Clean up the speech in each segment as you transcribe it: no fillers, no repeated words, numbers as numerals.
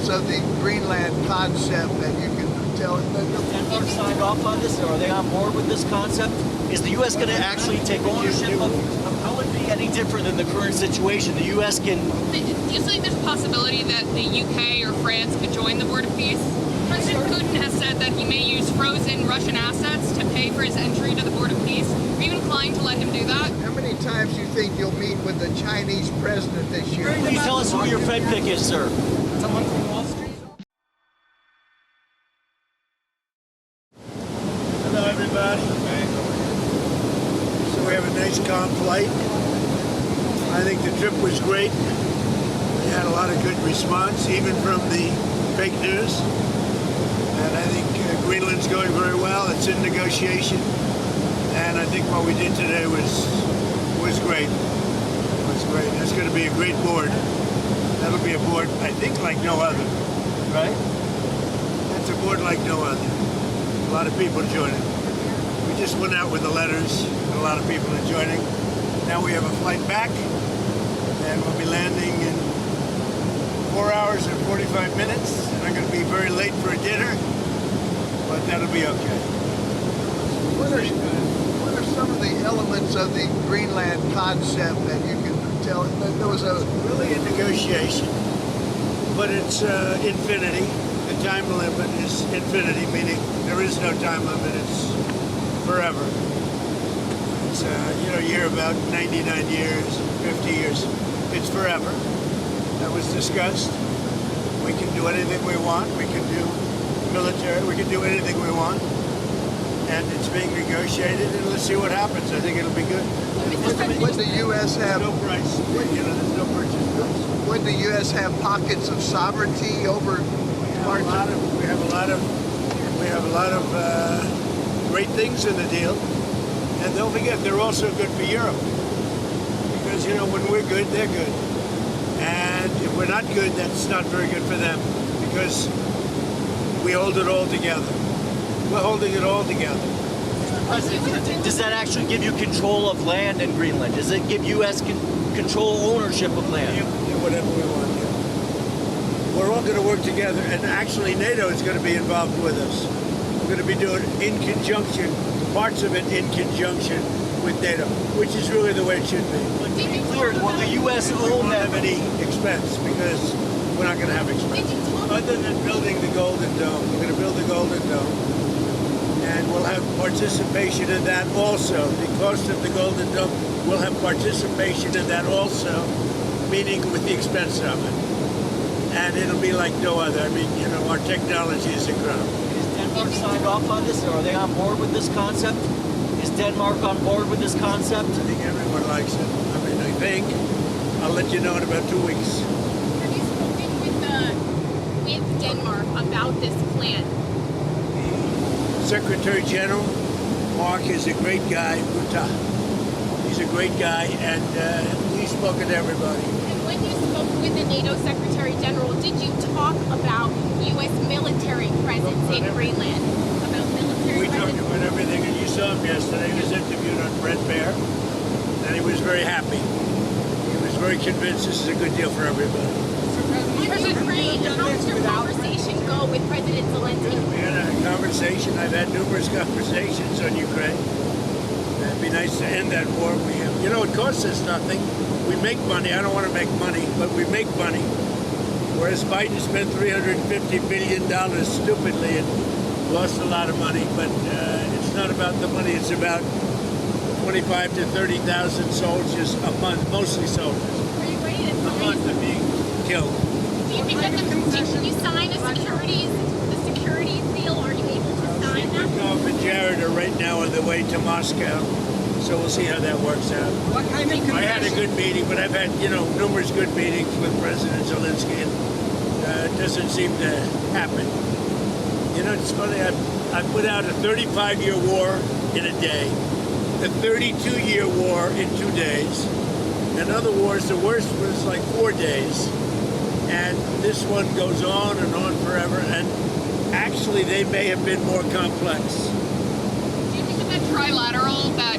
elements of the Greenland concept that you can tell? Denmark signed off on this? Are they on board with this concept? Is the U.S. going to actually take ownership of how would it be any different than the current situation? The U.S. can... Do you think there's a possibility that the UK or France could join the Board of Peace? President Putin has said that he may use frozen Russian assets to pay for his entry to the Board of Peace. Are you inclined to let him do that? How many times do you think you'll meet with the Chinese president this year? Please tell us who your Fed pick is, sir. Someone from Wall Street? Hello, everybody. So we have a nice calm flight. I think the trip was great. We had a lot of good response, even from the fake news. And I think Greenland's going very well. It's in negotiation. And I think what we did today was great. It was great. It's going to be a great board. That'll be a board, I think, like no other. Right? That's a board like no other. A lot of people joining. We just went out with the letters, and a lot of people are joining. Now we have a flight back, and we'll be landing in 4 hours and 45 minutes. And I'm going to be very late for a dinner, but that'll be okay. What are some of the elements of the Greenland concept that you can tell? There was really a negotiation, but it's infinity. The time limit is infinity, meaning there is no time limit. It's forever. It's you hear about 99 years, 50 years. It's forever. That was discussed. We can do anything we want. We can do military. We can do anything we want. And it's being negotiated, and let's see what happens. I think it'll be good. Would the U.S. have no price? There's no purchase price. Would the U.S. have pockets of sovereignty over parts of? We have a lot of great things in the deal, and don't forget they're also good for Europe, because when we're good, they're good, and if we're not good, that's not very good for them, because we hold it all together. We're holding it all together. Does that actually give you control of land in Greenland? Does it give U.S. control ownership of land? Do whatever we want to. We're all going to work together, and actually NATO is going to be involved with us. We're going to be doing in conjunction, parts of it in conjunction with NATO, which is really the way it should be. But to be clear, will the U.S. own that? Have any expense, because we're not going to have expense. Other than building the Golden Dome, we're going to build the Golden Dome. And we'll have participation in that also. The cost of the Golden Dome, we'll have participation in that also, meaning with the expense of it. And it'll be like no other. I mean, our technology is incredible. Is Denmark signed off on this, or are they on board with this concept? Is Denmark on board with this concept? I think everyone likes it. I think. I'll let you know in about 2 weeks. Have you spoken with Denmark about this plan? Secretary General Mark is a great guy. He's a great guy, and he's spoken to everybody. And when you spoke with the NATO Secretary General, did you talk about U.S. military presence in Greenland? About military We presence? talked about everything, and you saw him yesterday. He was interviewed on Brett Baer, and he was very happy. He was very convinced this is a good deal for everybody. On Ukraine, how did your conversation go with President Zelensky? We had a conversation. I've had numerous conversations on Ukraine. It'd be nice to end that war. It costs us nothing. We make money. I don't want to make money, but we make money. Whereas Biden spent $350 billion stupidly and lost a lot of money. But it's not about the money. It's about 25 to 30,000 soldiers a month, mostly soldiers. Are you ready to A month of being killed. Do you think that did you sign a security seal? Are you able to sign that? Rikov and Jared are right now on the way to Moscow, so we'll see how that works out. What kind of I had a good meeting, but I've had, numerous good meetings with President Zelensky, and it doesn't seem to happen. It's funny, I put out a 35-year war in a day, a 32-year war in 2 days, and other wars, the worst was like 4 days. And this one goes on and on forever, and actually they may have been more complex. Do you think that trilateral that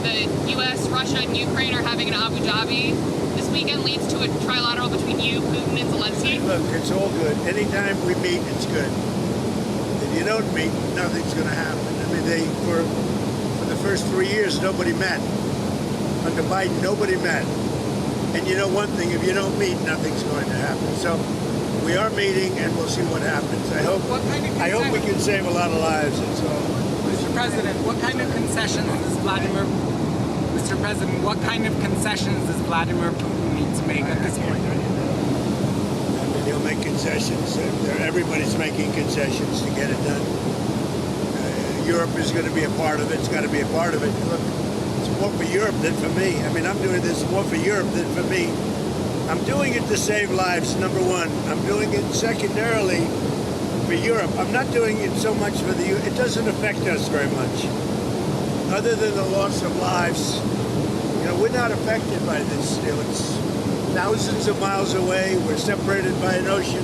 the U.S., Russia, and Ukraine are having in Abu Dhabi is weekend leads to a trilateral between you, Putin, and Zelensky? Look, it's all good. Anytime we meet, it's good. If you don't meet, nothing's going to happen. I mean, for the first 3 years, nobody met. Under Biden, nobody met. And you know one thing, if you don't meet, nothing's going to happen. So we are meeting, and we'll see what happens. I hope we can save a lot of lives. That's all. Mr. President, what kind of concessions does Vladimir Putin need to make at this point? I mean, he'll make concessions. Everybody's making concessions to get it done. Europe is going to be a part of it. It's got to be a part of it. Look, it's more for Europe than for me. I mean, I'm doing this more for Europe than for me. I'm doing it to save lives, number one. I'm doing it secondarily for Europe. I'm not doing it so much for the it doesn't affect us very much. Other than the loss of lives, you know, we're not affected by this deal. It's thousands of miles away. We're separated by an ocean.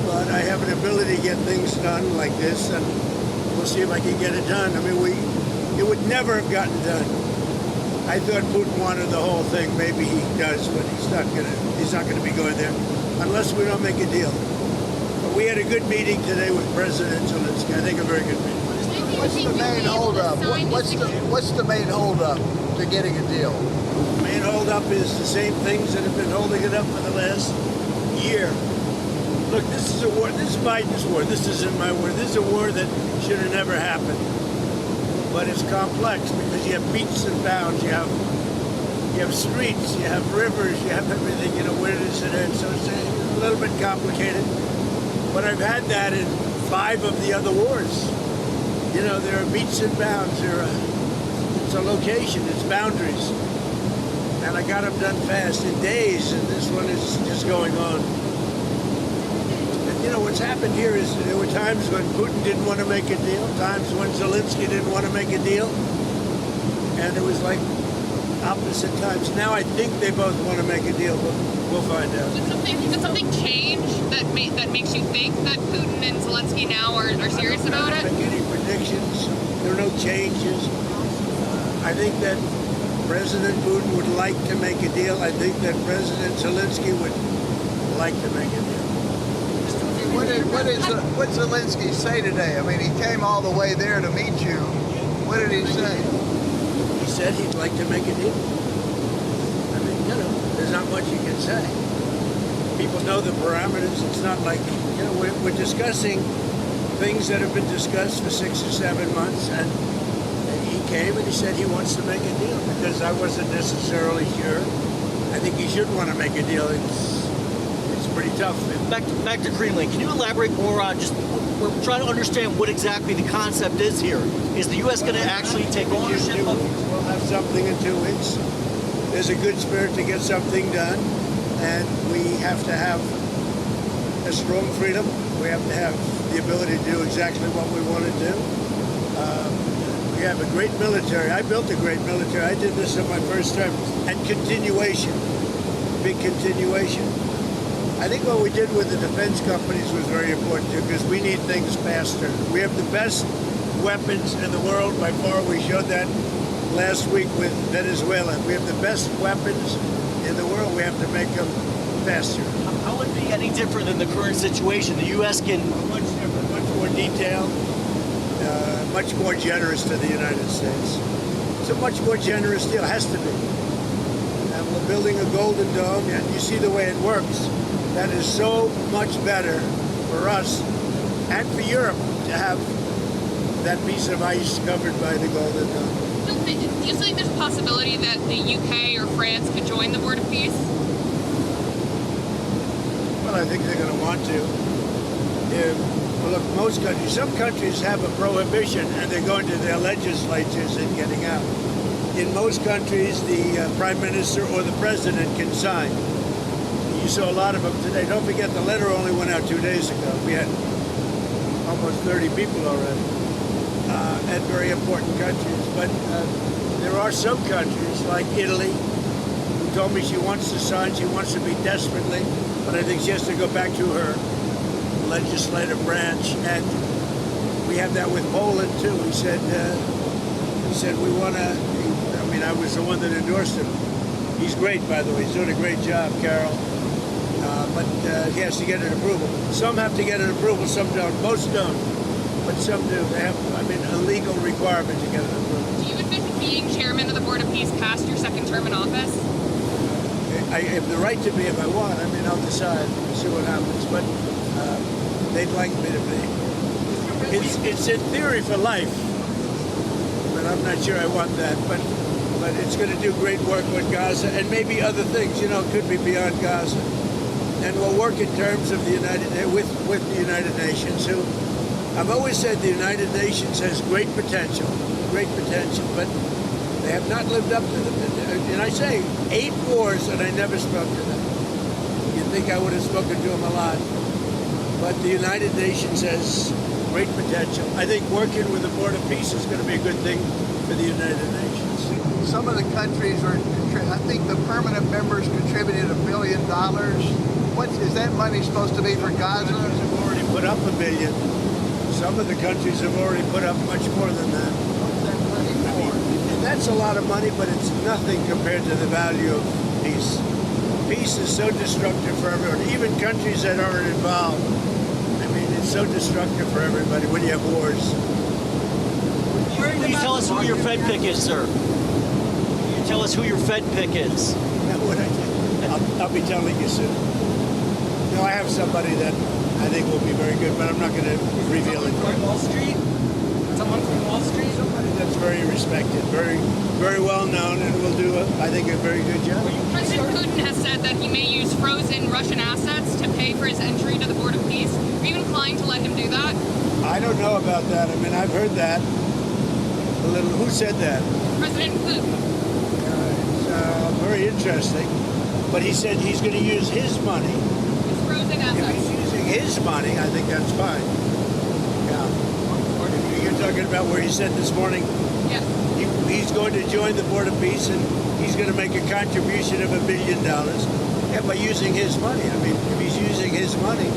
But I have an ability to get things done like this, and we'll see if I can get it done. I mean, it would never have gotten done. I thought Putin wanted the whole thing. Maybe he does, but he's not gonna be going there unless we don't make a deal. But we had a good meeting today with President Zelensky. I think a very good meeting. What's the main holdup? What's the main holdup to getting a deal? The main holdup is the same things that have been holding it up for the last year. Look, this is a war. This is Biden's war. This isn't my war. This is a war that should have never happened. But it's complex because you have beats and bounds. You have streets. You have rivers. You have everything. You know, where does it end? So it's a little bit complicated. But I've had that in 5 of the other wars. You know, there are beats and bounds. It's a location. It's boundaries. And I got them done fast in days. And this one is just going on. You know, what's happened here is there were times when Putin didn't want to make a deal, times when Zelensky didn't want to make a deal, and it was like opposite times. Now I think they both want to make a deal, but we'll find out. Did something change that makes you think that Putin and Zelensky now are serious about it? I don't make any predictions. There are no changes. I think that President Putin would like to make a deal. I think that President Zelensky would like to make a deal. What did Zelensky say today? I mean, he came all the way there to meet you. What did he say? He said he'd like to make a deal. I mean, you know, there's not much you can say. People know the parameters. It's not like, you know, we're discussing things that have been discussed for 6 or 7 months, and he came and he said he wants to make a deal because I wasn't necessarily sure. I think he should want to make a deal. It's pretty tough. Back to Greenland. Can you elaborate more on we're trying to understand what exactly the concept is here. Is the U.S. going to actually take ownership of it? We'll have something in 2 weeks. There's a good spirit to get something done, and we have to have a strong freedom. We have to have the ability to do exactly what we want to do. We have a great military. I built a great military. I did this in my first term. And continuation, big continuation. I think what we did with the defense companies was very important too, because we need things faster. We have the best weapons in the world by far. We showed that last week with Venezuela. We have the best weapons in the world. We have to make them faster. How would it be any different than the current situation? The U.S. can... Much different, much more detailed, much more generous to the United States. It's a much more generous deal. It has to be. And we're building a golden dome, and you see the way it works. That is so much better for us and for Europe to have that piece of ice covered by the Golden Dome. Do you think there's a possibility that the UK or France could join the Board of Peace? Well, I think they're going to want to. Look, most countries, some countries have a prohibition and they're going to their legislatures and getting out. In most countries, the Prime Minister or the President can sign. You saw a lot of them today. Don't forget, the letter only went out 2 days ago. We had almost 30 people already at very important countries. But there are some countries, like Italy, who told me she wants to sign. She wants to be desperately, but I think she has to go back to her legislative branch. And we have that with Poland, too. He said we want to, I mean, I was the one that endorsed him. He's great, by the way. He's doing a great job, Carol. But he has to get an approval. Some have to get an approval, some don't. Most don't, but some do. They have, a legal requirement to get an approval. Do you envision being chairman of the Board of Peace past your second term in office? I have the right to be if I want. I'll decide. We'll see what happens. But they'd like me to be. It's in theory for life, but I'm not sure I want that. But it's going to do great work with Gaza and maybe other things. It could be beyond Gaza. And we'll work in terms of the with the United Nations, who I've always said the United Nations has great potential, but they have not lived up to them. And I say 8 wars and I never spoke to them. You'd think I would have spoken to them a lot. But the United Nations has great potential. I think working with the Board of Peace is going to be a good thing for the United Nations. Some of the countries I think the permanent members contributed $1 billion. What is that money supposed to be for Gaza? Countries have already put up $1 billion. Some of the countries have already put up much more than that. What's that money for? And that's a lot of money, but it's nothing compared to the value of peace. Peace is so destructive for everyone, even countries that aren't involved. It's so destructive for everybody when you have wars. Please tell us who your Fed pick is, sir. Can you tell us who your Fed pick is? I'll be telling you soon. No, I have somebody that I think will be very good, but I'm not going to reveal it. From Wall Street? Someone from Wall Street? Somebody that's very respected, very, very well known, and will do, I think, a very good job. President Putin has said that he may use frozen Russian assets to pay for his entry to the Board of Peace. Are you inclined to let him do that? I don't know about that. I've heard that. Who said that? President Putin. It's very interesting. But he said he's going to use his money. His frozen If assets. he's using his money, I think that's fine. Yeah. You're talking about where he said this morning Yeah. he's going to join the Board of Peace and he's going to make a contribution of $1 billion. Yeah, by using his money. If he's using his money,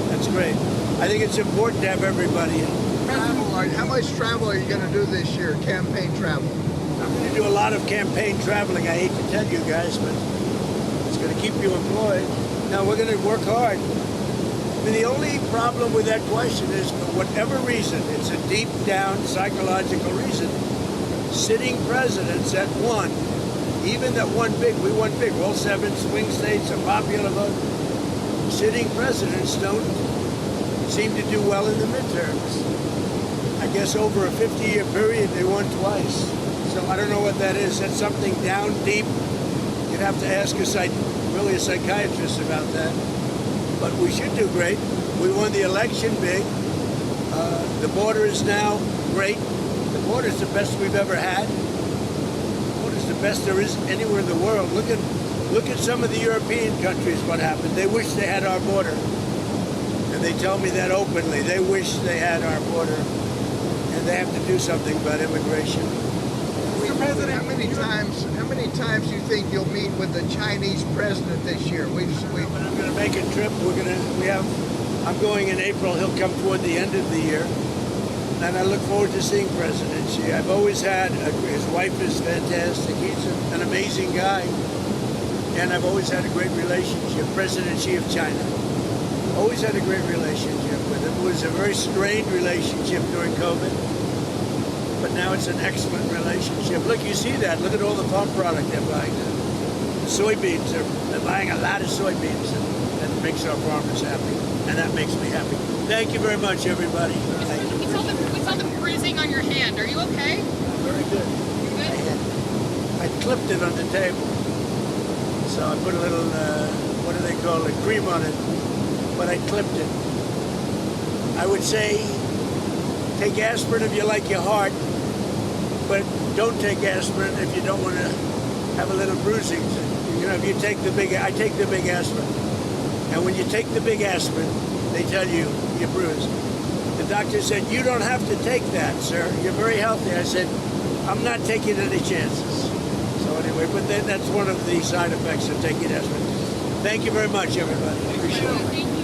that's great. I think it's important to have everybody in. How much travel are you going to do this year? Campaign travel? I'm going to do a lot of campaign traveling. I hate to tell you guys, but it's going to keep you employed. Now, we're going to work hard. The only problem with that question is, for whatever reason, it's a deep down psychological reason, sitting presidents that won, even that won big, we won big, all 7 swing states, a popular vote, sitting presidents don't seem to do well in the midterms. I guess over a 50-year period, they won twice. So I don't know what that is. That's something down deep. You'd have to ask a psychiatrist about that. But we should do great. We won the election big. The border is now great. The border is the best we've ever had. The border is the best there is anywhere in the world. Look at some of the European countries, what happened. They wish they had our border. And they tell me that openly. They wish they had our border. And they have to do something about immigration. Mr. President, how many times do you think you'll meet with the Chinese president this year? I'm going to make a trip. I'm going in April. He'll come toward the end of the year. And I look forward to seeing President Xi. I've always had, his wife is fantastic. He's an amazing guy. And I've always had a great relationship. President Xi of China. Always had a great relationship with him. It was a very strained relationship during COVID. But now it's an excellent relationship. Look, you see that. Look at all the farm product they're buying. The soybeans, they're buying a lot of soybeans. And that makes our farmers happy. And that makes me happy. Thank you very much, everybody. Thank you. We saw the bruising on your hand. Are you okay? Very good. You good? I clipped it on the table. So I put a little, what do they call it, cream on it. But I clipped it. I would say, take aspirin if you like your heart, but don't take aspirin if you don't want to have a little bruising. If you take I take the big aspirin. And when you take the big aspirin, they tell you you're bruised. The doctor said, you don't have to take that, sir. You're very healthy. I said, I'm not taking any chances. So anyway, but that's one of the side effects of taking aspirin. Thank you very much, everybody. Appreciate it.